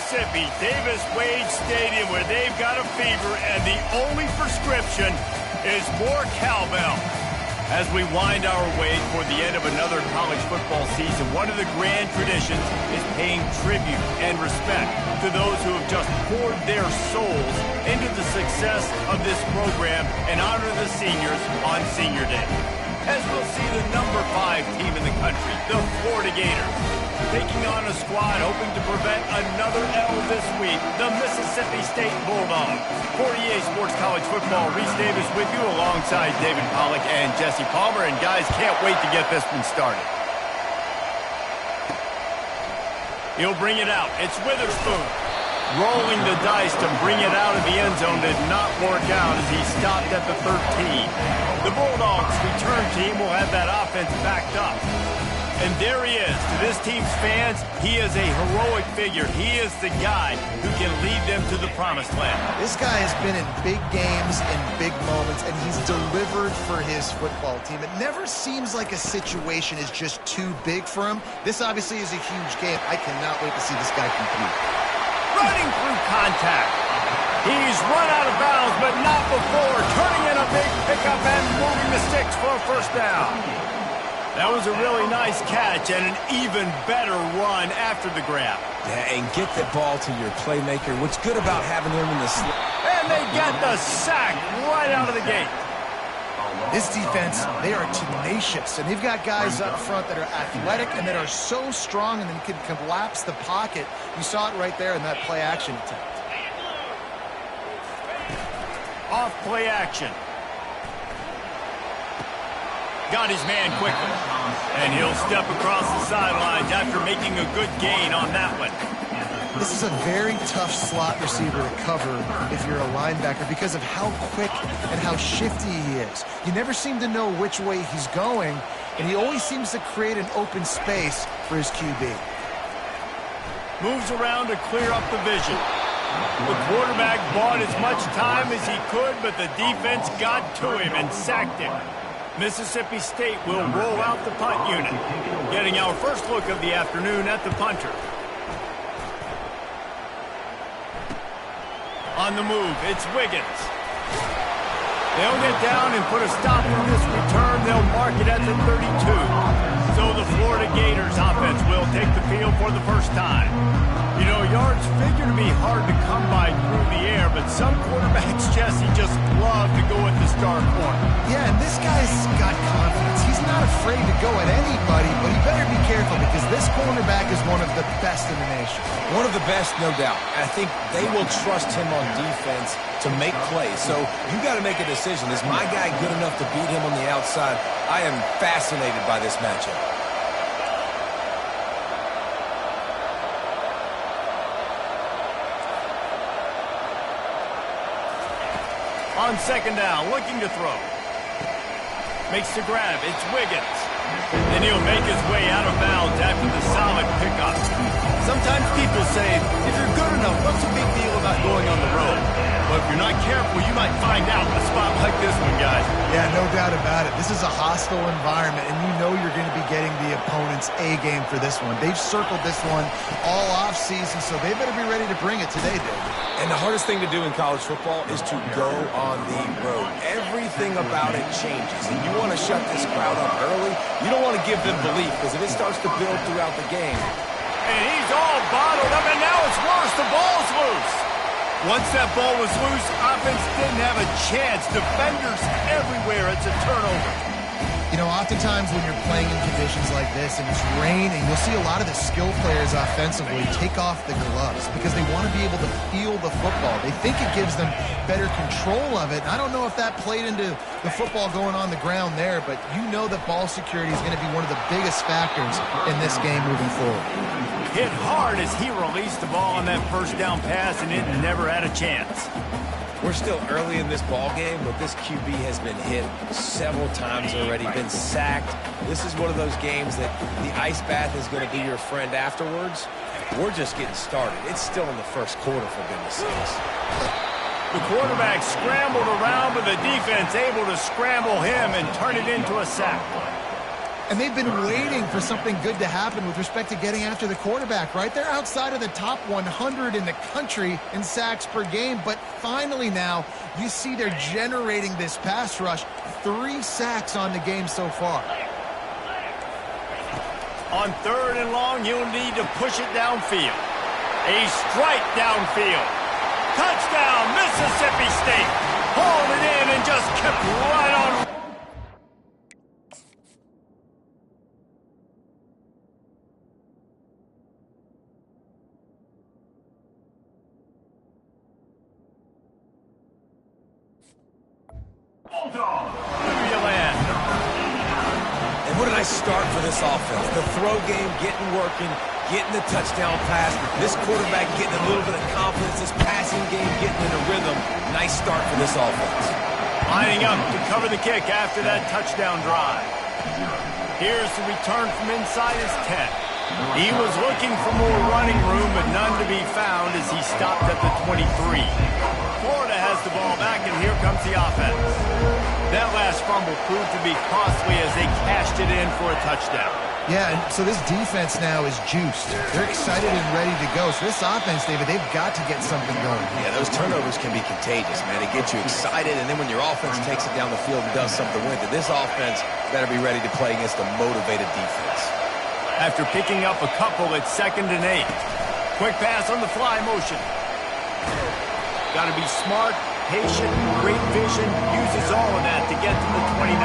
Mississippi, Davis-Wade Stadium, where they've got a fever, and the only prescription is more cowbell. As we wind our way toward the end of another college football season, one of the grand traditions is paying tribute and respect to those who have just poured their souls into the success of this program and honor the seniors on Senior Day. As we'll see the number 5 team in the country, the Florida Gators, taking on a squad hoping to prevent another L this week, the Mississippi State Bulldogs. For EA Sports College Football, Reese Davis with you alongside David Pollack and Jesse Palmer. And guys, can't wait to get this one started. He'll bring it out. It's Witherspoon. Rolling the dice to bring it out of the end zone did not work out as he stopped at the 13. The Bulldogs return team will have that offense backed up. And there he is. To this team's fans, he is a heroic figure. He is the guy who can lead them to the promised land. This guy has been in big games and big moments, and he's delivered for his football team. It never seems like a situation is just too big for him. This obviously is a huge game. I cannot wait to see this guy compete. Running through contact. He's run out of bounds, but not before turning in a big pickup and moving the sticks for a first down. That was a really nice catch and an even better run after the grab. Yeah, and get the ball to your playmaker. What's good about having him in the slot? And they get the sack right out of the gate. This defense, they are tenacious, and they've got guys up front that are athletic and that are so strong and then can collapse the pocket. You saw it right there in that play action attempt. Off play action. Got his man quickly. And he'll step across the sidelines after making a good gain on that one. This is a very tough slot receiver to cover if you're a linebacker because of how quick and how shifty he is. You never seem to know which way he's going, and he always seems to create an open space for his QB. Moves around to clear up the vision. The quarterback bought as much time as he could, but the defense got to him and sacked him. Mississippi State will roll out the punt unit, getting our first look of the afternoon at the punter. On the move, it's Wiggins. They'll get down and put a stop on this return. They'll mark it at the 32. So the Florida Gators offense will take the field for the first time. You know, yards figure to be hard to come by through the air, but some quarterbacks, Jesse, just love to go at the star corner. Yeah, and this guy's got confidence. He's not afraid to go at anybody, but he better be careful because this cornerback is one of the best in the nation. One of the best, no doubt. I think they will trust him on defense to make plays. So you got to make a decision. Is my guy good enough to beat him on the outside? I am fascinated by this matchup. On second down, looking to throw. Makes the grab. It's Wiggins. And he'll make his way out of bounds after the solid pickup. Sometimes people say, if you're good enough, what's the big deal about going on the road? But if you're not careful, you might find out a spot like this one, guys. Yeah, no doubt about it. This is a hostile environment, and you know you're going to be getting the opponent's A game for this one. They've circled this one all offseason, so they better be ready to bring it today, David. And the hardest thing to do in college football is to go on the road. Everything about it changes, and you want to shut this crowd up early. You don't want to give them belief, because if it starts to build throughout the game. And he's all bottled up, and now it's worse. The ball's loose. Once that ball was loose, offense didn't have a chance. Defenders everywhere. It's a turnover. You know, oftentimes when you're playing in conditions like this and it's raining, you'll see a lot of the skill players offensively take off the gloves because they want to be able to feel the football. They think it gives them better control of it. I don't know if that played into the football going on the ground there, but you know that ball security is going to be one of the biggest factors in this game moving forward. Hit hard as he released the ball on that first down pass, and it never had a chance. We're still early in this ball game, but this QB has been hit several times already, been sacked. This is one of those games that the ice bath is going to be your friend afterwards. We're just getting started. It's still in the first quarter, for goodness sakes. The quarterback scrambled around, but the defense able to scramble him and turn it into a sack. And they've been waiting for something good to happen with respect to getting after the quarterback, right? They're outside of the top 100 in the country in sacks per game, but finally now you see they're generating this pass rush. 3 sacks on the game so far. On 3rd and long, he'll need to push it downfield. A strike downfield. Touchdown, Mississippi State. Hauled it in and just kept right on. And what a nice start for this offense. The throw game getting working, getting the touchdown pass. This quarterback getting a little bit of confidence. This passing game getting in a rhythm. Nice start for this offense. Lining up to cover the kick after that touchdown drive. Here's the return from inside his 10. He was looking for more running room, but none to be found as he stopped at the 23. Florida has the ball back, and here comes the offense. That last fumble proved to be costly as they cashed it in for a touchdown. Yeah, and so this defense now is juiced. They're excited and ready to go. So this offense, David, they've got to get something going. Yeah, those turnovers can be contagious, man. They get you excited, and then when your offense takes it down the field and does something with it, this offense better be ready to play against a motivated defense. After picking up a couple, it's 2nd and 8. Quick pass on the fly motion. Got to be smart, patient, great vision, uses all of that to get to the 29.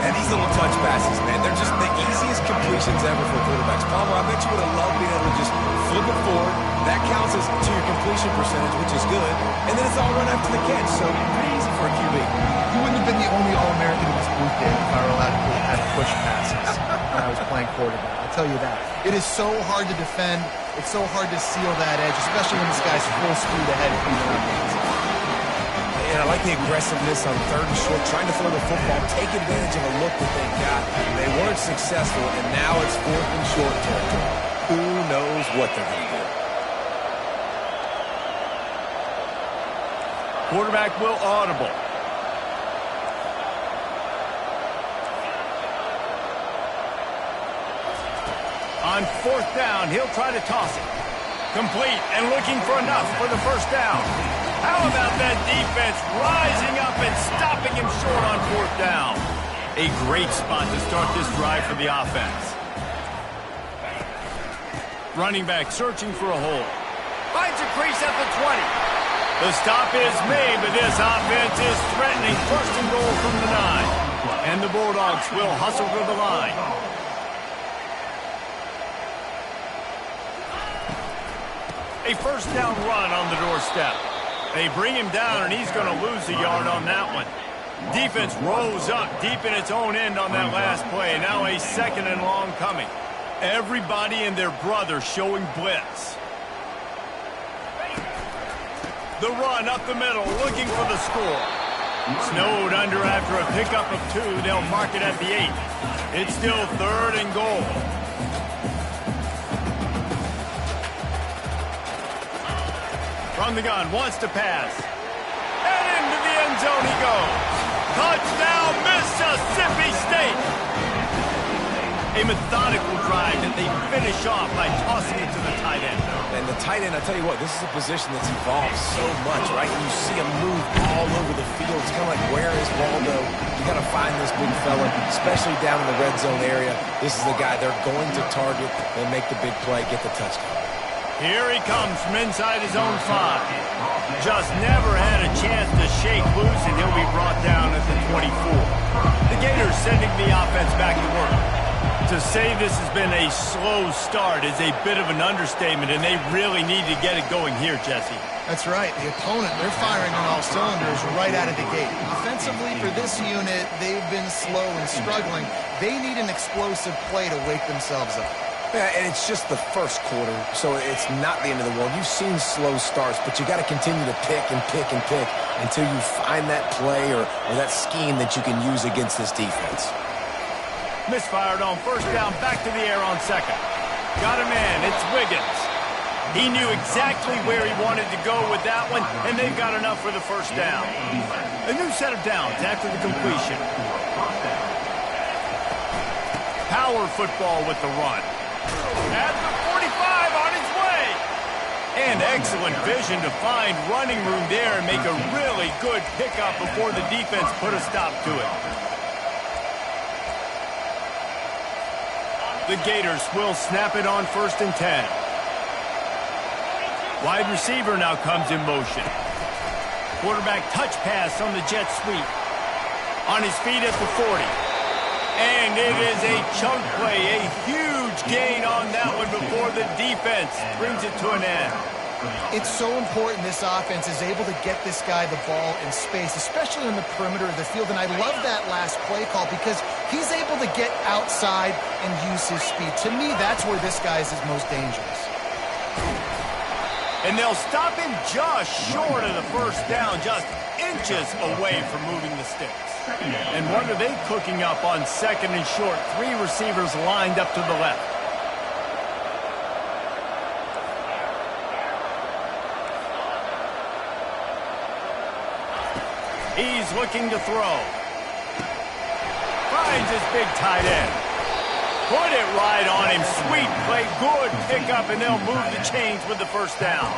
And these little touch passes, man, they're just the easiest completions ever for quarterbacks. Palmer, I bet you would have loved being able to just flip it forward. That counts as to your completion percentage, which is good. And then it's all run after the catch, so pretty easy for a QB. You wouldn't have been the only All-American in this booth, Dave, if I were allowed to have push passes when I was playing quarterback. I'll tell you that. It is so hard to defend. It's so hard to seal that edge, especially when this guy's full speed ahead coming up the inside. And I like the aggressiveness on 3rd and short, trying to throw the football, take advantage of a look that they got. They weren't successful, and now it's 4th and short territory. Who knows what they're going to do? Quarterback will audible. On 4th down, he'll try to toss it. Complete and looking for enough for the 1st down. How about that defense rising up and stopping him short on 4th down? A great spot to start this drive for the offense. Running back searching for a hole. Finds a crease at the 20. The stop is made, but this offense is threatening 1st and goal from the 9. And the Bulldogs will hustle to the line. A 1st down run on the doorstep. They bring him down, and he's going to lose a yard on that one. Defense rose up deep in its own end on that last play. Now a 2nd and long coming. Everybody and their brother showing blitz. The run up the middle, looking for the score. Snowed under after a pickup of 2. They'll mark it at the 8. It's still 3rd and goal. From the gun, wants to pass. And into the end zone he goes. Touchdown, Mississippi State. A methodical drive that they finish off by tossing it to the tight end. And the tight end, I tell you what, this is a position that's evolved so much, right? You see him move all over the field. It's kind of like, where is Waldo? You got to find this big fella, especially down in the red zone area. This is the guy they're going to target and make the big play, get the touchdown. Here he comes from inside his own 5. Just never had a chance to shake loose, and he'll be brought down at the 24. The Gators sending the offense back to work. To say this has been a slow start is a bit of an understatement, and they really need to get it going here, Jesse. That's right. The opponent, they're firing on all cylinders right out of the gate. Offensively, for this unit, they've been slow and struggling. They need an explosive play to wake themselves up. Yeah, and it's just the first quarter, so it's not the end of the world. You've seen slow starts, but you got to continue to pick and pick and pick until you find that play or that scheme that you can use against this defense. Misfired on 1st down, back to the air on 2nd. Got a man, it's Wiggins. He knew exactly where he wanted to go with that one, and they've got enough for the 1st down. A new set of downs after the completion. power football with the run. At the 45 on its way. And excellent vision to find running room there and make a really good pickup before the defense put a stop to it. The Gators will snap it on 1st and 10. Wide receiver now comes in motion. Quarterback touch pass on the jet sweep. On his feet at the 40. And it is a chunk play, a huge gain on that one before the defense brings it to an end. It's so important this offense is able to get this guy the ball in space, especially on the perimeter of the field. And I love that last play call because he's able to get outside and use his speed. To me, that's where this guy is his most dangerous. And they'll stop him just short of the first down, just inches away from moving the sticks. And what are they cooking up on 2nd and short? 3 receivers lined up to the left. He's looking to throw. Finds his big tight end. Put it right on him. Sweet play, good pickup, and they'll move the chains with the first down.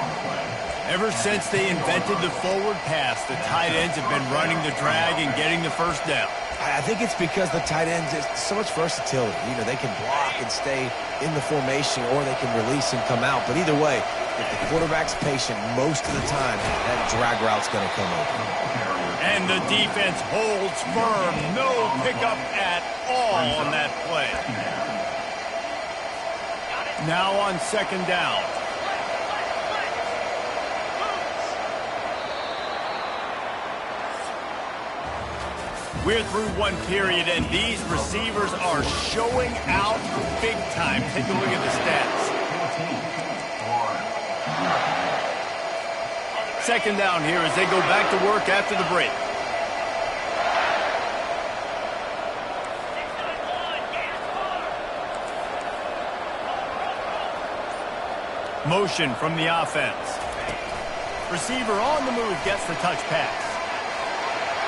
Ever since they invented the forward pass, the tight ends have been running the drag and getting the first down. I think it's because the tight ends is so much versatility. You know, they can block and stay in the formation, or they can release and come out. But either way, if the quarterback's patient most of the time, that drag route's going to come open. And the defense holds firm. No pickup at all on that play. Now on 2nd down. We're through one period, and these receivers are showing out big time. Take a look at the stats. 2nd down here as they go back to work after the break. Motion from the offense. Receiver on the move gets the touch pass.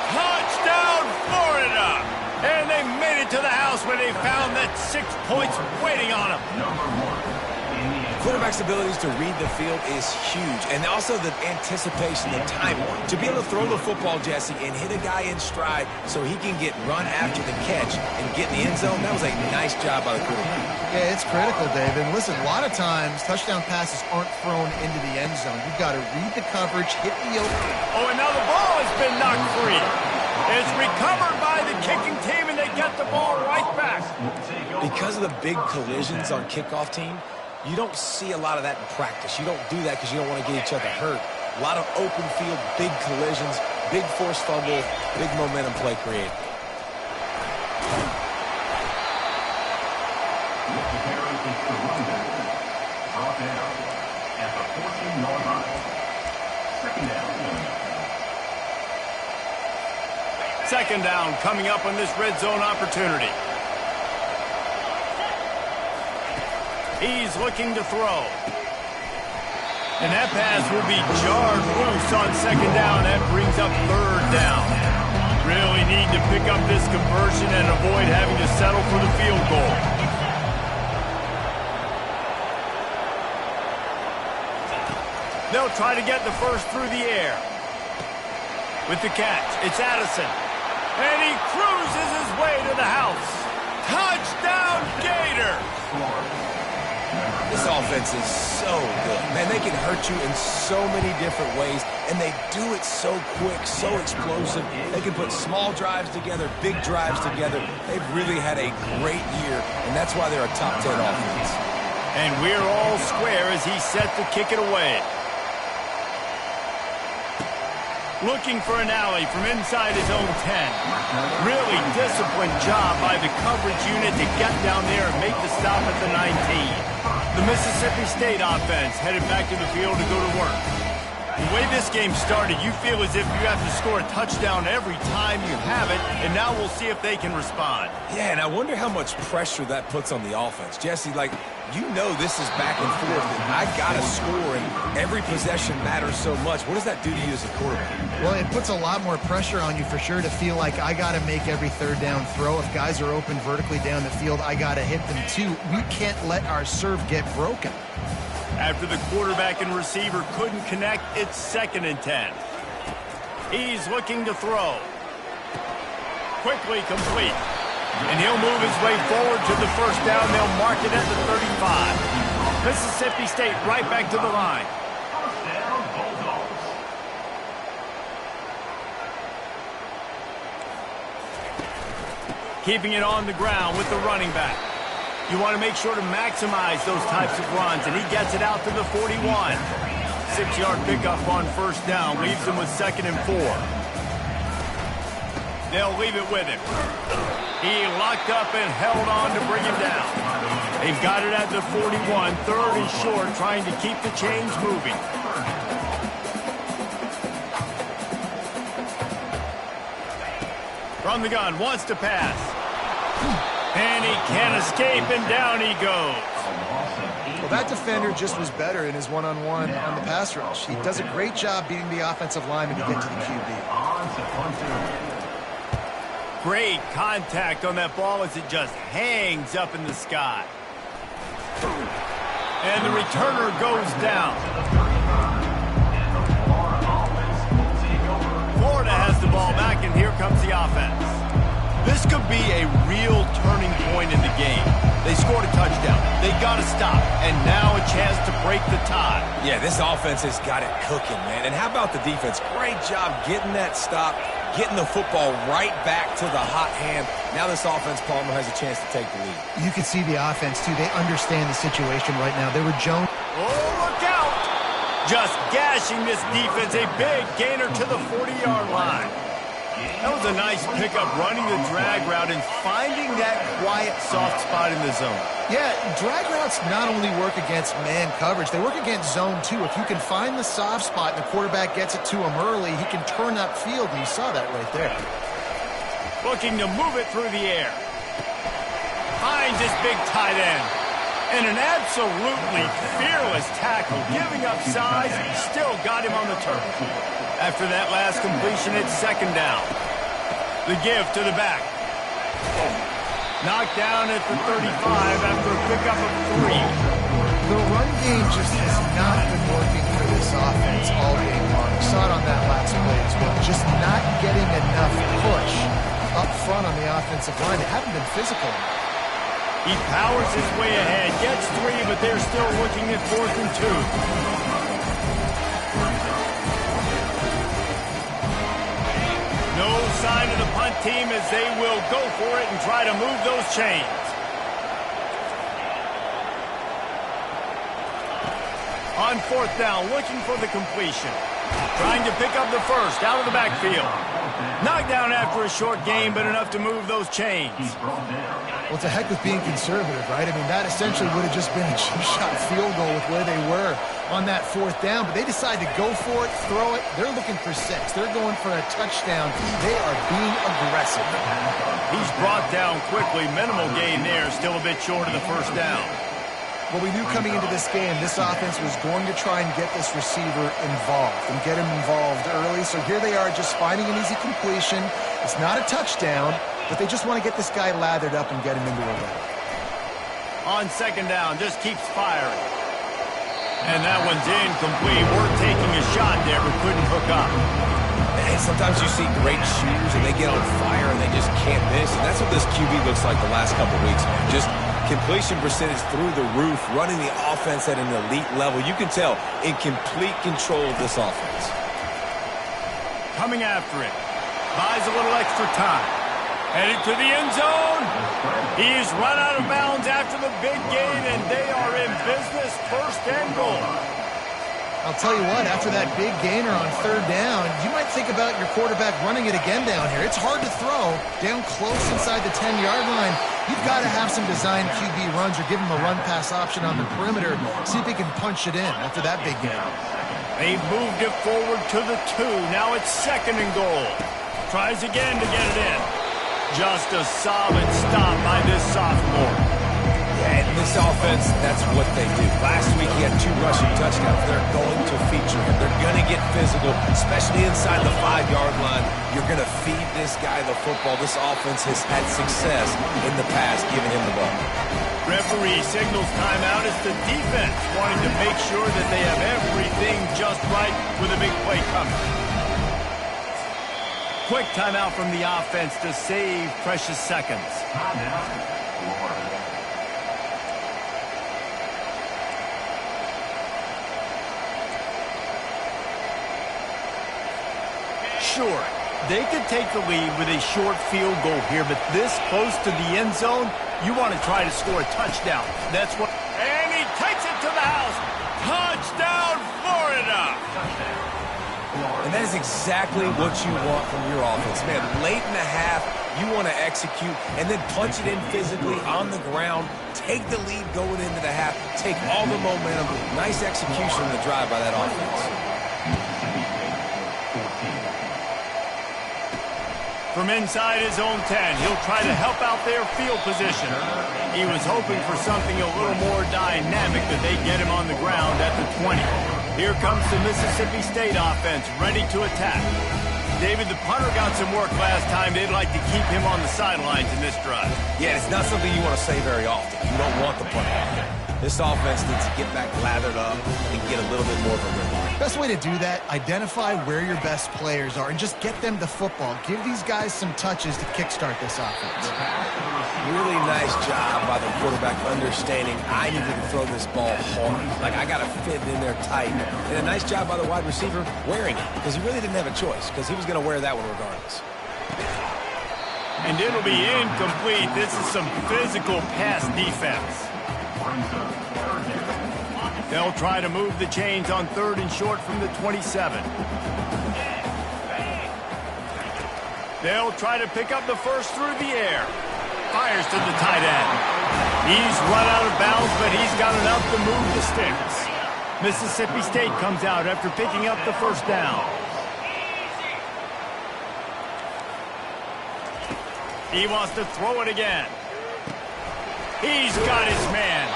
Touchdown, Florida! And they made it to the house where they found that 6 points waiting on them. Quarterback's abilities to read the field is huge, and also the anticipation, the timing. To be able to throw the football, Jesse, and hit a guy in stride so he can get run after the catch and get in the end zone, that was a nice job by the quarterback. Yeah, it's critical, Dave. And listen, a lot of times touchdown passes aren't thrown into the end zone. You've got to read the coverage, hit the open. Oh, and now the ball has been knocked free. It's recovered by the kicking team, and they get the ball right back. Because of the big collisions on kickoff team, you don't see a lot of that in practice. You don't do that because you don't want to get each other hurt. A lot of open field, big collisions, big forced fumble, big momentum play created. Second down coming up on this red zone opportunity. He's looking to throw. And that pass will be jarred loose on 2nd down. That brings up 3rd down. Really need to pick up this conversion and avoid having to settle for the field goal. They'll try to get the first through the air. With the catch, it's Addison. And he cruises his way to the house. Touchdown, Gator! This offense is so good. Man, they can hurt you in so many different ways, and they do it so quick, so explosive. They can put small drives together, big drives together. They've really had a great year, and that's why they're a top 10 offense. And we're all square as he's set to kick it away. Looking for an alley from inside his own 10. Really disciplined job by the coverage unit to get down there and make the stop at the 19. The Mississippi State offense headed back to the field to go to work. The way this game started, you feel as if you have to score a touchdown every time you have it, and now we'll see if they can respond. Yeah, and I wonder how much pressure that puts on the offense. Jesse, like, You know this is back and forth, and I got to score, and every possession matters so much. What does that do to you as a quarterback? Well, it puts a lot more pressure on you for sure to feel like I got to make every third down throw. If guys are open vertically down the field, I got to hit them too. We can't let our serve get broken. After the quarterback and receiver couldn't connect, it's 2nd and 10. He's looking to throw. Quickly complete. And he'll move his way forward to the first down. They'll mark it at the 35. Mississippi State right back to the line. Keeping it on the ground with the running back. You want to make sure to maximize those types of runs, and he gets it out to the 41. 6-yard pickup on first down leaves him with 2nd and 4. They'll leave it with him. He locked up and held on to bring him down. They've got it at the 41. 3rd and short, trying to keep the chains moving. From the gun, wants to pass. And he can't escape, and down he goes. Well, that defender just was better in his one-on-one on the pass rush. He does a great job beating the offensive lineman to get to the QB. Great contact on that ball as it just hangs up in the sky. And the returner goes down. Florida has the ball back, and here comes the offense. This could be a real turning point in the game. They scored a touchdown. They got to stop. And now a chance to break the tie. Yeah, this offense has got it cooking, man. And how about the defense? Great job getting that stop, getting the football right back to the hot hand. Now this offense, Palmer, has a chance to take the lead. You can see the offense, too. They understand the situation right now. They were Jones. Oh, look out! Just gashing this defense. A big gainer to the 40-yard line. That was a nice pickup, running the drag route and finding that quiet, soft spot in the zone. Yeah, drag routes not only work against man coverage, they work against zone too. If you can find the soft spot and the quarterback gets it to him early, he can turn that field, and you saw that right there. Looking to move it through the air. Finds his big tight end. And an absolutely fearless tackle, giving up size, still got him on the turf. After that last completion, it's 2nd down. The give to the back. Knocked down at the 35 after a pickup of 3. The run game just has not been working for this offense all game long. We saw it on that last play as well. Just not getting enough push up front on the offensive line. They haven't been physical. He powers his way ahead, gets 3, but they're still looking at 4th and 2. No sign of the punt team as they will go for it and try to move those chains. On 4th down, looking for the completion. Trying to pick up the first out of the backfield. Knocked down after a short gain, but enough to move those chains. Well, it's a heck with being conservative, right? I mean, that essentially would have just been a cheap-shot field goal with where they were on that 4th down, but they decided to go for it, throw it. They're looking for 6. They're going for a touchdown. They are being aggressive. He's brought down quickly. Minimal gain there, still a bit short of the first down. Well, we knew coming into this game, this offense was going to try and get this receiver involved and get him involved early. So here they are just finding an easy completion. It's not a touchdown, but they just want to get this guy lathered up and get him into a rhythm. On 2nd down, just keeps firing. And that one's incomplete. We're taking a shot there, but couldn't hook up. And sometimes you see great shooters, and they get on fire, and they just can't miss. And that's what this QB looks like the last couple weeks, man. Just completion percentage through the roof, running the offense at an elite level. You can tell in complete control of this offense. Coming after it. Buys a little extra time. Headed to the end zone. He's run out of bounds after the big gain, and they are in business. 1st and goal. I'll tell you what, after that big gainer on 3rd down, you might think about your quarterback running it again down here. It's hard to throw down close inside the 10-yard line. You've got to have some design QB runs or give him a run-pass option on the perimeter. See if he can punch it in after that big gain. They've moved it forward to the 2. Now it's 2nd and goal. Tries again to get it in. Just a solid stop by this sophomore. And this offense, that's what they do. Last week, he had 2 rushing touchdowns. They're going to feature him. They're going to get physical, especially inside the 5-yard line. You're going to feed this guy the football. This offense has had success in the past giving him the ball. Referee signals timeout as the defense wanting to make sure that they have everything just right with a big play coming. Quick timeout from the offense to save precious seconds. Sure, they could take the lead with a short field goal here, but this close to the end zone, you want to try to score a touchdown. That's what... And he takes it to the house. Touchdown, Florida! And that is exactly what you want from your offense. Man, late in the half, you want to execute and then punch it in physically on the ground, take the lead going into the half, take all the momentum. Nice execution in the drive by that offense. From inside his own 10, he'll try to help out their field position. He was hoping for something a little more dynamic, that they get him on the ground at the 20. Here comes the Mississippi State offense, ready to attack. David, the punter got some work last time. They'd like to keep him on the sidelines in this drive. Yeah, it's not something you want to say very often. You don't want the punter out there. This offense needs to get back lathered up and get a little bit more of a rhythm. Best way to do that, identify where your best players are and just get them the football. Give these guys some touches to kickstart this offense. Really nice job by the quarterback understanding I needed to throw this ball hard. Like, I got to fit it in there tight. And a nice job by the wide receiver wearing it, because he really didn't have a choice, because he was going to wear that one regardless. And it'll be incomplete. This is some physical pass defense. They'll try to move the chains on 3rd and short from the 27. They'll try to pick up the first through the air. Fires to the tight end. He's run out of bounds, but he's got enough to move the sticks. Mississippi State comes out after picking up the first down. He wants to throw it again. He's got his man.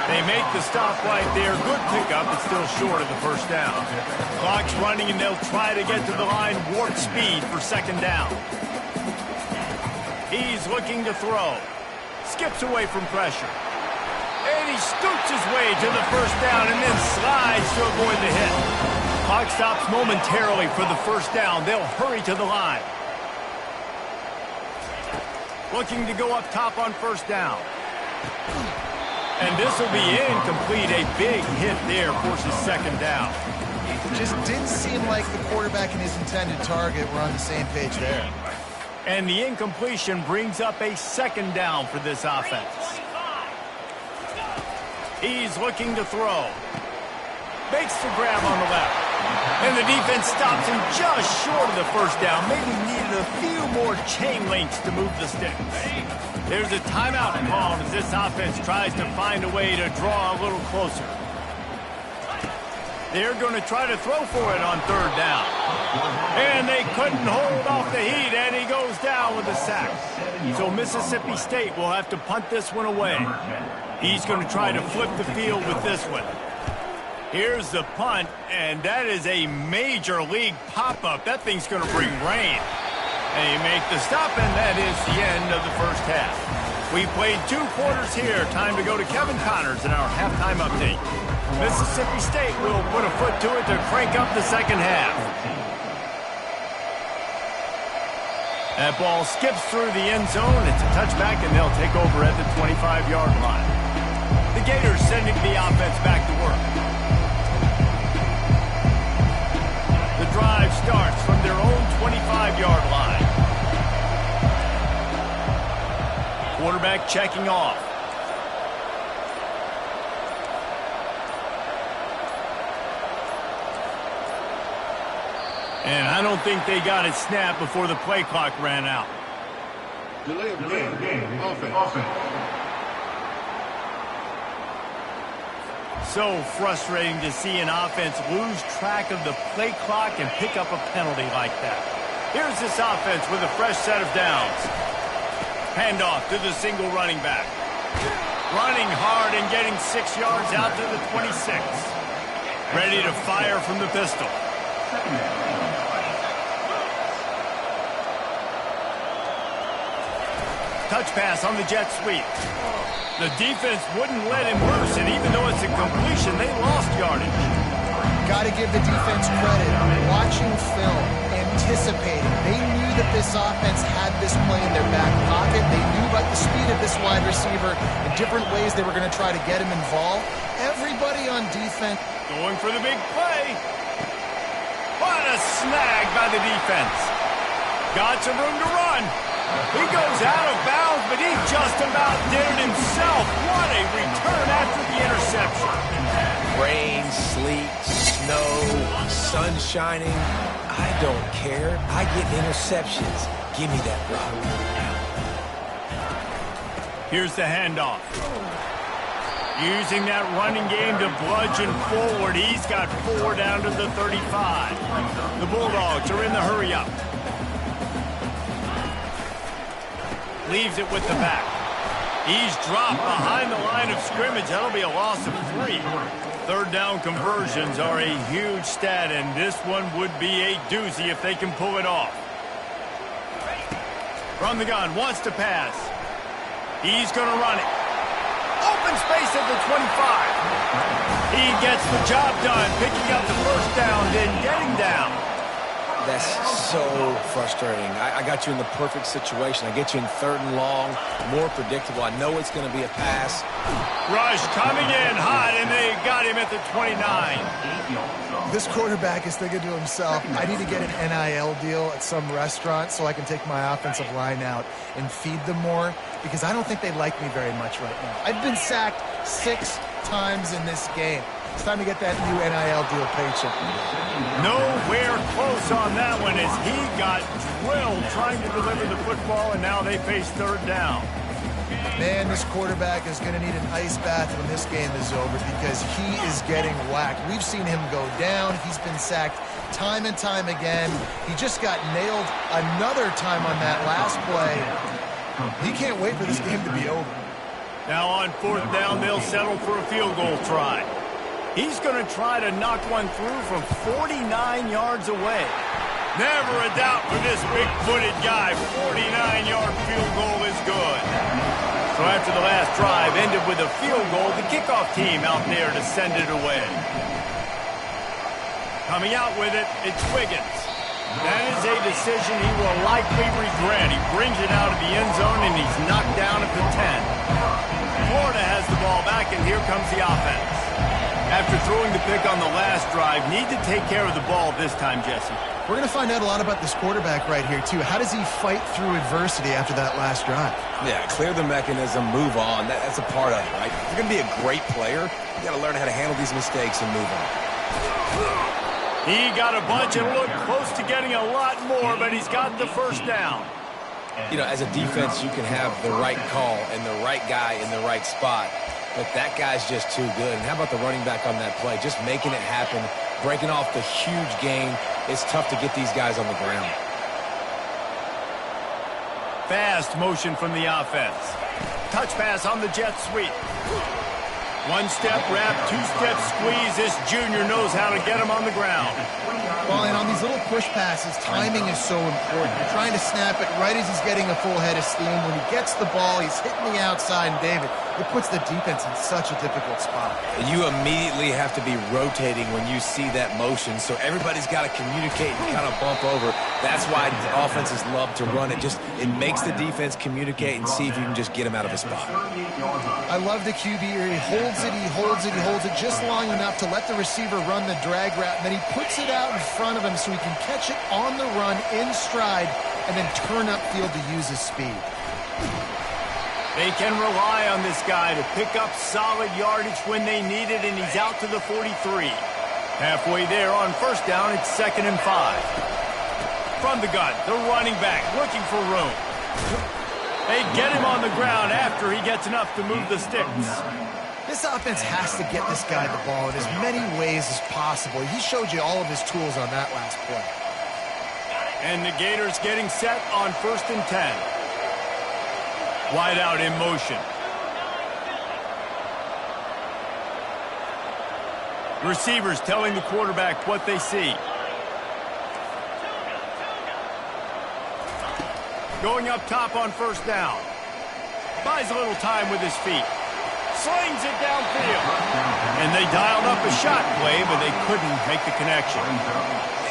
They make the stop right there. Good pickup, but still short of the first down. Clock's running, and they'll try to get to the line warp speed for 2nd down. He's looking to throw. Skips away from pressure. And he scoots his way to the first down and then slides to avoid the hit. Clock stops momentarily for the first down. They'll hurry to the line. Looking to go up top on first down. And this will be incomplete. A big hit there forces 2nd down. Just didn't seem like the quarterback and his intended target were on the same page there. And the incompletion brings up a 2nd down for this offense. He's looking to throw. Makes the grab on the left. And the defense stops him just short of the first down. Maybe needed a few more chain links to move the sticks. There's a timeout called as this offense tries to find a way to draw a little closer. They're going to try to throw for it on 3rd down. And they couldn't hold off the heat, and he goes down with a sack. So Mississippi State will have to punt this one away. He's going to try to flip the field with this one. Here's the punt, and that is a major league pop-up. That thing's going to bring rain. They make the stop, and that is the end of the first half. We played 2 quarters here. Time to go to Kevin Connors in our halftime update. Mississippi State will put a foot to it to crank up the 2nd half. That ball skips through the end zone. It's a touchback, and they'll take over at the 25-yard line. The Gators sending the offense back to work. The drive starts from their own 25-yard line. Quarterback checking off. And I don't think they got it snapped before the play clock ran out. Delay of game. Offense. So frustrating to see an offense lose track of the play clock and pick up a penalty like that. Here's this offense with a fresh set of downs. Handoff to the single running back. Running hard and getting 6 yards out to the 26. Ready to fire from the pistol. Touch pass on the jet sweep. The defense wouldn't let him loose, and even though it's a completion, they lost yardage. Got to give the defense credit. Watching film, anticipating. They knew that this offense had this play in their back pocket. They knew about the speed of this wide receiver and different ways they were going to try to get him involved. Everybody on defense going for the big play. What a snag by the defense. Got some room to run. He goes out of bounds, but he just about did it himself. What a return after the interception. Rain, sleet, snow, sun shining. I don't care. I get interceptions. Give me that rock. Here's the handoff. Using that running game to bludgeon forward. He's got 4 down to the 35. The Bulldogs are in the hurry-up. Leaves it with the back. He's dropped behind the line of scrimmage. That'll be a loss of 3. Third down conversions are a huge stat, and this one would be a doozy if they can pull it off. From the gun, wants to pass. He's going to run it. Open space at the 25. He gets the job done, picking up the first down, then getting down. That's so frustrating. I got you in the perfect situation. I get you in 3rd and long, more predictable. I know it's going to be a pass. Rush coming in hot, and they got him at the 29. This quarterback is thinking to himself, I need to get an NIL deal at some restaurant so I can take my offensive line out and feed them more, because I don't think they like me very much right now. I've been sacked 6 times in this game. It's time to get that new NIL deal paycheck. Nowhere close on that one as he got drilled trying to deliver the football, and now they face 3rd down. Man, this quarterback is going to need an ice bath when this game is over, because he is getting whacked. We've seen him go down. He's been sacked time and time again. He just got nailed another time on that last play. He can't wait for this game to be over. Now on 4th down, they'll settle for a field goal try. He's going to try to knock one through from 49 yards away. Never a doubt for this big-footed guy. 49-yard field goal is good. So after the last drive ended with a field goal, the kickoff team out there to send it away. Coming out with it, it's Wiggins. That is a decision he will likely regret. He brings it out of the end zone, and he's knocked down at the 10. Florida has the ball back, and here comes the offense. After throwing the pick on the last drive, need to take care of the ball this time, Jesse. We're going to find out a lot about this quarterback right here, too. How does he fight through adversity after that last drive? Yeah, clear the mechanism, move on. That's a part of it, right? If you're going to be a great player, you got to learn how to handle these mistakes and move on. He got a bunch and looked close to getting a lot more, but he's got the first down. You know, as a defense, you can have the right call and the right guy in the right spot, but that guy's just too good. And how about the running back on that play? Just making it happen, breaking off the huge gain. It's tough to get these guys on the ground. Fast motion from the offense. Touch pass on the jet sweep. One-step wrap, two-step squeeze. This junior knows how to get him on the ground. Well, and on these little push passes, timing is so important. You're trying to snap it right as he's getting a full head of steam. When he gets the ball, he's hitting the outside, and David, it puts the defense in such a difficult spot. You immediately have to be rotating when you see that motion, so everybody's got to communicate and kind of bump over. That's why offenses love to run it. It makes the defense communicate and see if you can just get him out of a spot. I love the QB here. He holds it, he holds it, he holds it just long enough to let the receiver run the drag route, and then he puts it out in front of him so he can catch it on the run in stride and then turn upfield to use his speed. They can rely on this guy to pick up solid yardage when they need it, and he's out to the 43. Halfway there on first down, it's 2nd and 5. From the gun, the running back looking for room. They get him on the ground after he gets enough to move the sticks. This offense has to get this guy the ball in as many ways as possible. He showed you all of his tools on that last play. And the Gators getting set on 1st and 10. Wide out in motion. Receivers telling the quarterback what they see. Going up top on first down. Buys a little time with his feet. Slings it downfield. And they dialed up a shot play, but they couldn't make the connection.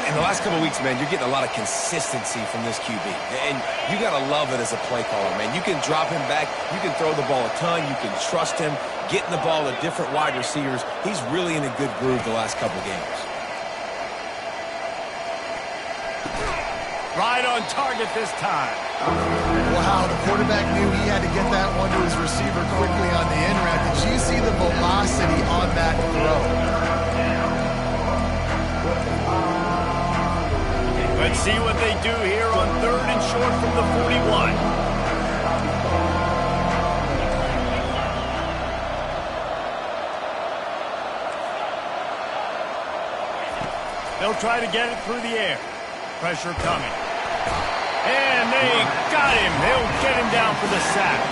In the last couple of weeks, man, you're getting a lot of consistency from this QB. And you got to love it as a play caller, man. You can drop him back. You can throw the ball a ton. You can trust him. Getting the ball to different wide receivers. He's really in a good groove the last couple of games. Right on target this time. Wow, the quarterback knew he had to get that one to his receiver quickly on the in route. Did you see the velocity on that throw? Let's see what they do here on 3rd and short from the 41. They'll try to get it through the air. Pressure coming. And they got him. They'll get him down for the sack.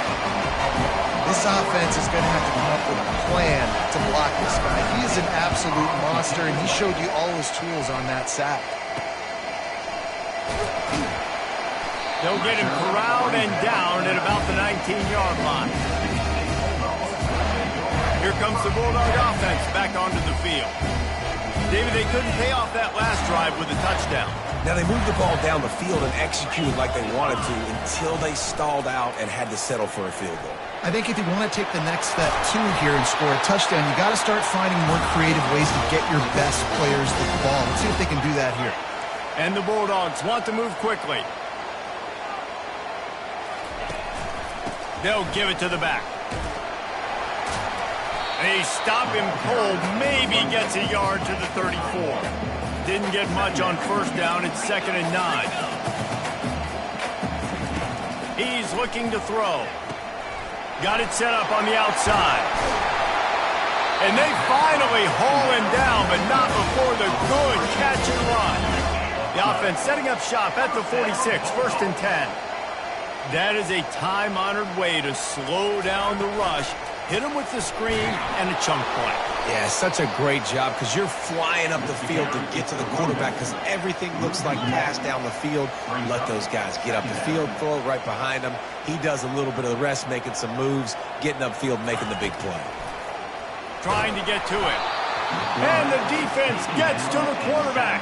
This offense is going to have to come up with a plan to block this guy. He is an absolute monster, and he showed you all his tools on that sack. They'll get him corralled and down at about the 19-yard line. Here comes the Bulldog offense back onto the field. David, they couldn't pay off that last drive with a touchdown. Now, they moved the ball down the field and executed like they wanted to until they stalled out and had to settle for a field goal. I think if you want to take the next step, too, here and score a touchdown, you got to start finding more creative ways to get your best players the ball. Let's see if they can do that here. And the Bulldogs want to move quickly. They'll give it to the back. They stop him cold, maybe gets a yard to the 34. Didn't get much on first down. It's 2nd and 9. He's looking to throw. Got it set up on the outside. And they finally haul him down, but not before the good catch and run. The offense setting up shop at the 46, 1st and 10. That is a time-honored way to slow down the rush. Hit him with the screen and a chunk play. Yeah, such a great job because you're flying up the field to get to the quarterback because everything looks like pass down the field. Let those guys get up the field, throw it right behind him. He does a little bit of the rest, making some moves, getting upfield, making the big play. Trying to get to it. And the defense gets to the quarterback.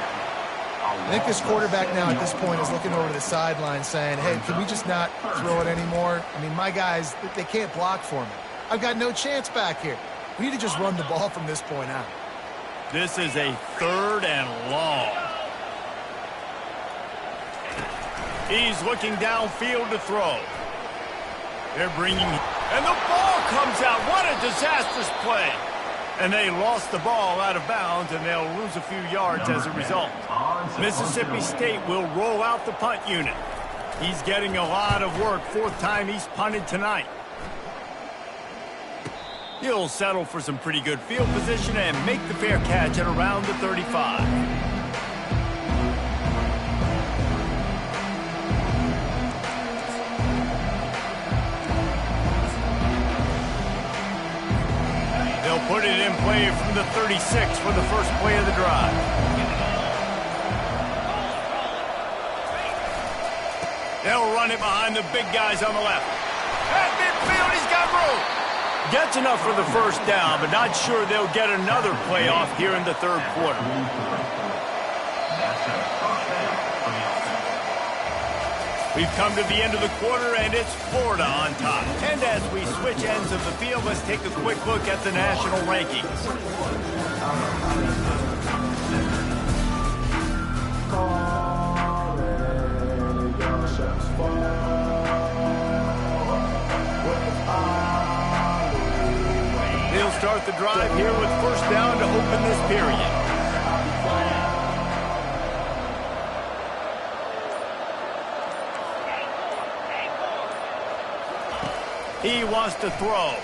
I think this quarterback now at this point is looking over to the sideline saying, hey, can we just not throw it anymore? I mean, my guys, they can't block for me. I've got no chance back here. We need to just run the ball from this point out. This is a 3rd and long. He's looking downfield to throw. They're bringing... And the ball comes out. What a disastrous play. And they lost the ball out of bounds, and they'll lose a few yards as a result. Mississippi State will roll out the punt unit. He's getting a lot of work. 4th time he's punted tonight. He'll settle for some pretty good field position and make the fair catch at around the 35. They'll put it in play from the 36 for the first play of the drive. They'll run it behind the big guys on the left. At midfield, he's got room. Gets enough for the first down, but not sure they'll get another playoff here in the 3rd quarter. We've come to the end of the quarter, and it's Florida on top. And as we switch ends of the field, let's take a quick look at the national rankings. They'll start the drive here with first down to open this period. He wants to throw.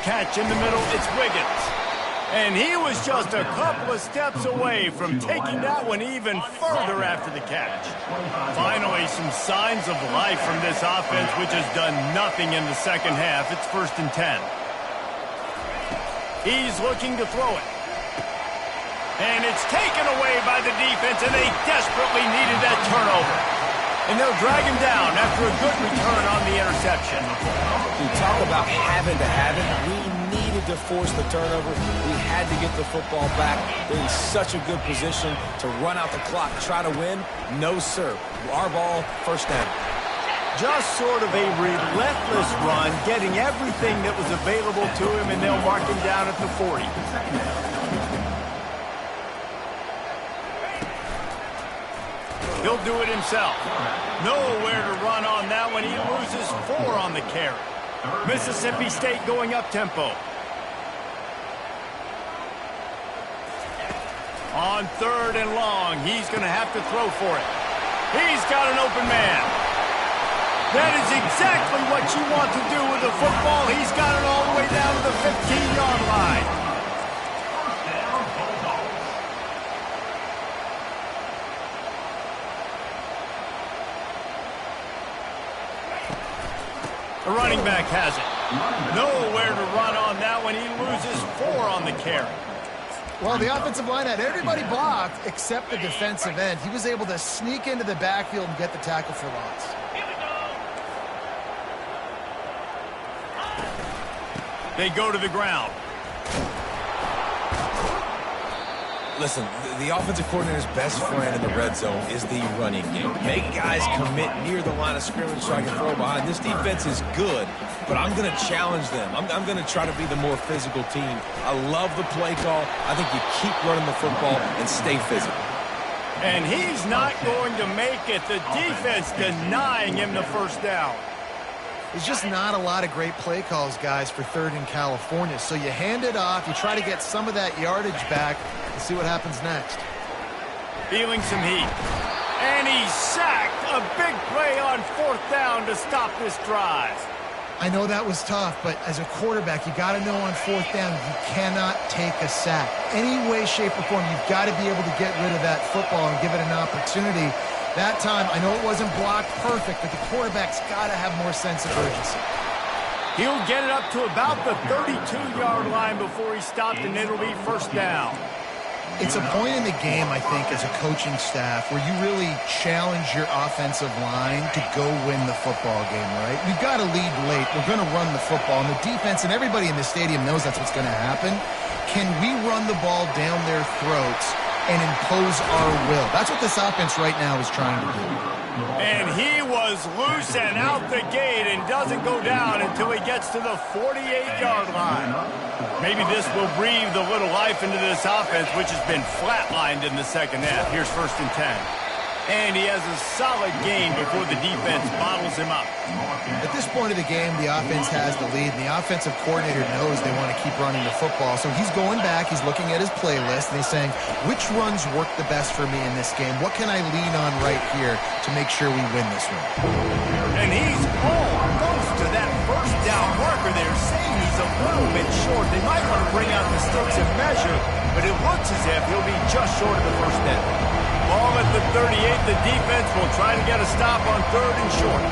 Catch in the middle, it's Wiggins. And he was just a couple of steps away from taking that one even further after the catch. Finally, some signs of life from this offense, which has done nothing in the second half. It's 1st and 10. He's looking to throw it. And it's taken away by the defense, and they desperately needed that turnover. And they'll drag him down after a good return on the interception. You talk about having to have it. We needed to force the turnover. We had to get the football back. They're in such a good position to run out the clock, try to win. No, sir. Our ball, first down. Just sort of a relentless run, getting everything that was available to him, and they'll mark him down at the 40. He'll do it himself. Nowhere to run on that one. He loses 4 on the carry. Mississippi State going up tempo. On 3rd and long, he's going to have to throw for it. He's got an open man. That is exactly what you want to do with the football. He's got it all the way down to the 15-yard line. The running back has it. Nowhere to run on that one. He loses 4 on the carry. Well, the offensive line had everybody blocked except the defensive end. He was able to sneak into the backfield and get the tackle for loss. They go to the ground. Listen, the offensive coordinator's best friend in the red zone is the running game. Make guys commit near the line of scrimmage so I can throw behind. This defense is good, but I'm going to challenge them. I'm going to try to be the more physical team. I love the play call. I think you keep running the football and stay physical. And he's not going to make it. The defense denying him the first down. There's just not a lot of great play calls, guys, for 3rd in California. So you hand it off, you try to get some of that yardage back, and see what happens next. Feeling some heat. And he's sacked. A big play on 4th down to stop this drive. I know that was tough, but as a quarterback, you got to know on 4th down, you cannot take a sack. Any way, shape, or form, you've got to be able to get rid of that football and give it an opportunity. That time, I know it wasn't blocked perfect, but the quarterback's got to have more sense of urgency. He'll get it up to about the 32-yard line before he stopped, and it'll be 1st down. It's a point in the game, I think, as a coaching staff, where you really challenge your offensive line to go win the football game, right? We've got to lead late. We're going to run the football, and the defense and everybody in the stadium knows that's what's going to happen. Can we run the ball down their throats and impose our will? That's what this offense right now is trying to do. And he was loose and out the gate and doesn't go down until he gets to the 48-yard line. Maybe this will breathe a little life into this offense, which has been flatlined in the second half. Here's 1st and 10. And he has a solid gain before the defense bottles him up. At this point of the game, the offense has the lead, and the offensive coordinator knows they want to keep running the football. So he's going back, he's looking at his playlist, and he's saying, which runs work the best for me in this game? What can I lean on right here to make sure we win this one? And he's almost to that 1st down marker there, saying he's a little bit short. They might want to bring out the sticks and measure, but it looks as if he'll be just short of the 1st down. Ball at the 38, the defense will try to get a stop on 3rd and short.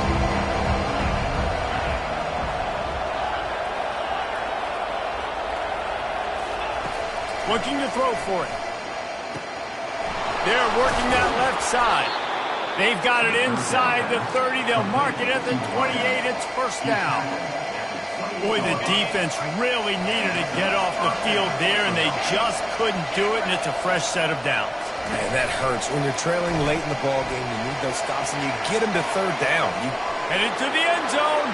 Looking to throw for it. They're working that left side. They've got it inside the 30. They'll mark it at the 28. It's 1st down. Boy, the defense really needed to get off the field there, and they just couldn't do it, and it's a fresh set of downs. Man, that hurts. When you're trailing late in the ball game, you need those stops, and you get them to 3rd down. Headed to the end zone.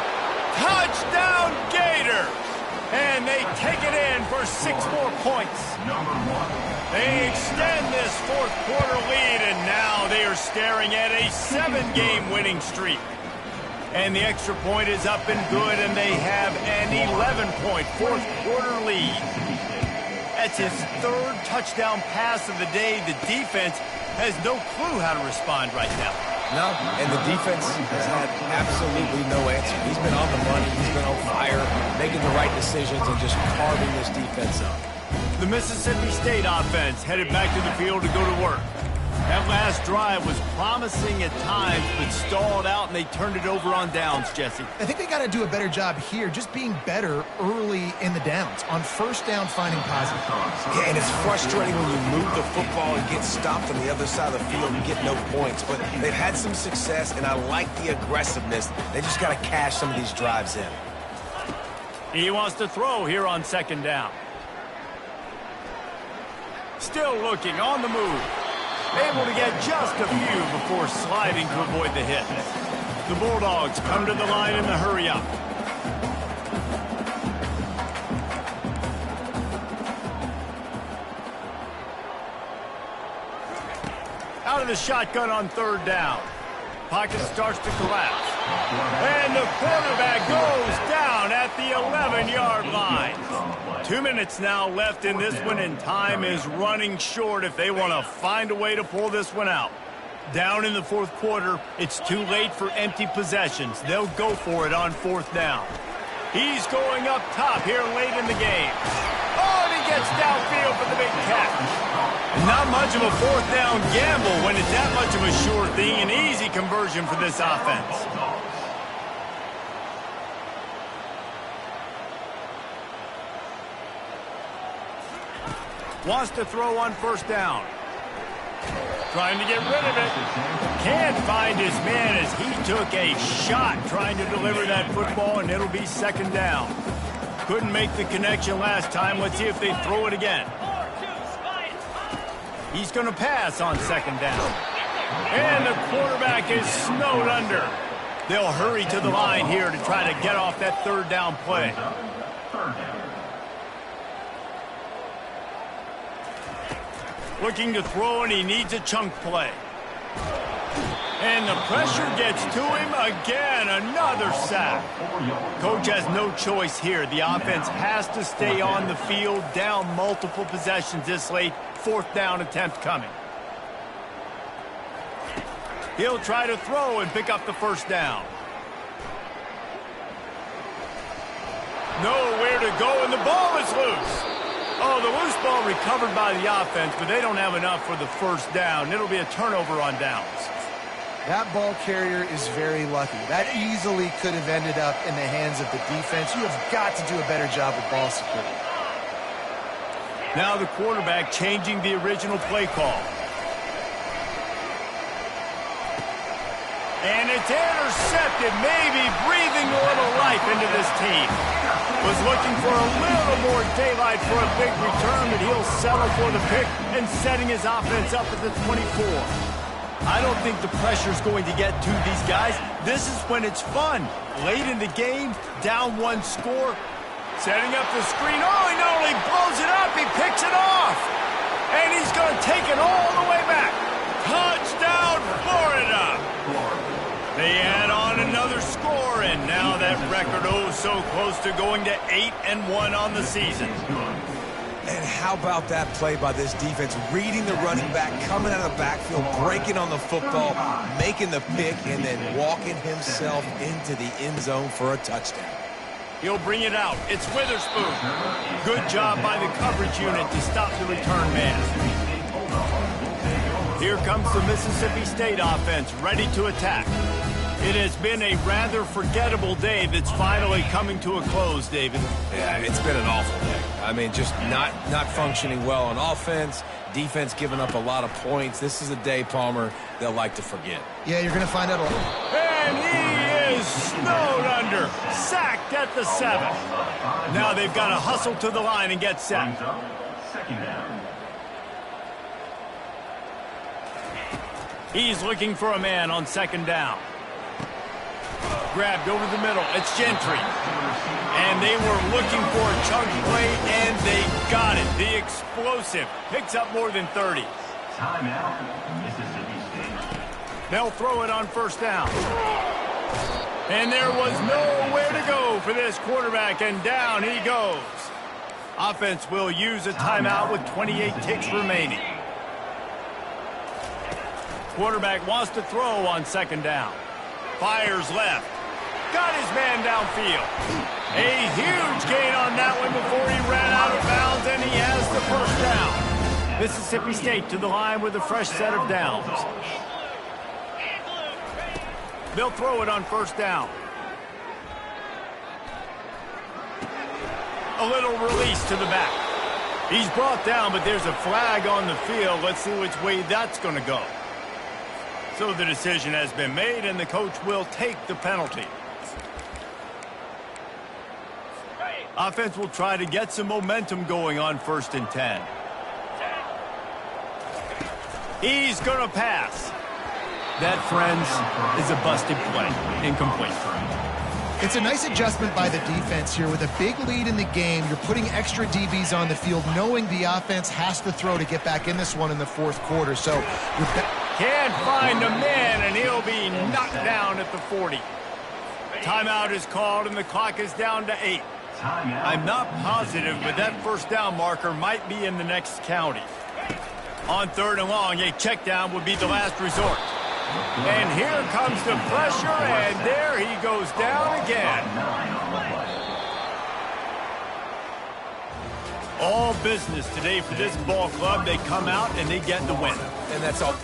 Touchdown, Gators! And they take it in for 6 more points. They extend this 4th quarter lead, and now they are staring at a 7-game winning streak. And the extra point is up and good, and they have an 11-point 4th quarter lead. That's his 3rd touchdown pass of the day. The defense has no clue how to respond right now. No, and the defense has had absolutely no answer. He's been on the money. He's been on fire, making the right decisions and just carving this defense up. The Mississippi State offense headed back to the field to go to work. That last drive was promising at times, but stalled out, and they turned it over on downs, Jesse. I think they got to do a better job here, just being better early in the downs. On first down, finding positive. Yeah, and it's frustrating when you move the football and get stopped on the other side of the field and get no points. But they've had some success, and I like the aggressiveness. They just got to cash some of these drives in. He wants to throw here on second down. Still looking on the move. Able to get just a few before sliding to avoid the hit. The Bulldogs come to the line in the hurry-up. Out of the shotgun on third down. Pocket starts to collapse. And the quarterback goes down at the 11-yard line. 2 minutes now left in this one, and time is running short if they want to find a way to pull this one out. Down in the fourth quarter, it's too late for empty possessions. They'll go for it on fourth down. He's going up top here late in the game. Oh, and he gets downfield for the big catch. Not much of a fourth down gamble when it's that much of a sure thing. An easy conversion for this offense. Wants to throw on first down. Trying to get rid of it. Can't find his man as he took a shot trying to deliver that football, and it'll be second down. Couldn't make the connection last time. Let's see if they throw it again. He's going to pass on second down. And the quarterback is snowed under. They'll hurry to the line here to try to get off that third down play. Looking to throw, and he needs a chunk play. And the pressure gets to him again. Another sack. Coach has no choice here. The offense has to stay on the field, down multiple possessions this late. Fourth down attempt coming. He'll try to throw and pick up the first down. Nowhere to go, and the ball is loose. Oh, the loose ball recovered by the offense, but they don't have enough for the first down. It'll be a turnover on downs. That ball carrier is very lucky. That easily could have ended up in the hands of the defense. You have got to do a better job with ball security. Now the quarterback changing the original play call. And it's intercepted, maybe breathing a little life into this team. Was looking for a little more daylight for a big return, but he'll settle for the pick and setting his offense up at the 24. I don't think the pressure's going to get to these guys. This is when it's fun. Late in the game, down one score, setting up the screen. Oh, he not only blows it up, he picks it off. And he's going to take it all the way back. Touchdown, Florida. They add on another score, and now that record so close to going to 8-1 on the season. And how about that play by this defense? Reading the running back, coming out of the backfield, breaking on the football, making the pick, and then walking himself into the end zone for a touchdown. He'll bring it out. It's Witherspoon. Good job by the coverage unit to stop the return man. Here comes the Mississippi State offense, ready to attack. It has been a rather forgettable day that's finally coming to a close, David. Yeah, it's been an awful day. I mean, just not functioning well on offense, defense giving up a lot of points. This is a day, Palmer, they'll like to forget. Yeah, you're going to find out a lot. And he is snowed under, sacked at the 7. Now they've got to hustle to the line and get set. He's looking for a man on second down. Grabbed over the middle. It's Gentry. And they were looking for a chunk play, and they got it. The explosive picks up more than 30. Timeout, Mississippi State. They'll throw it on first down. And there was nowhere to go for this quarterback, and down he goes. Offense will use a timeout with 28 ticks remaining. Quarterback wants to throw on second down. Fires left. Got his man downfield. A huge gain on that one before he ran out of bounds, and he has the first down. Mississippi State to the line with a fresh set of downs. They'll throw it on first down. A little release to the back. He's brought down, but there's a flag on the field. Let's see which way that's going to go. So the decision has been made, and the coach will take the penalty. Offense will try to get some momentum going on 1st and 10. He's going to pass. That, friends, is a busted play. Incomplete. It's a nice adjustment by the defense here. With a big lead in the game, you're putting extra DBs on the field, knowing the offense has to throw to get back in this one in the 4th quarter. So you're can't find a man, and he'll be knocked down at the 40. Timeout is called, and the clock is down to 8. I'm not positive, but that first down marker might be in the next county. On 3rd and long, a check down would be the last resort. And here comes the pressure, and there he goes down again. All business today for this ball club. They come out and they get the win. And that's all.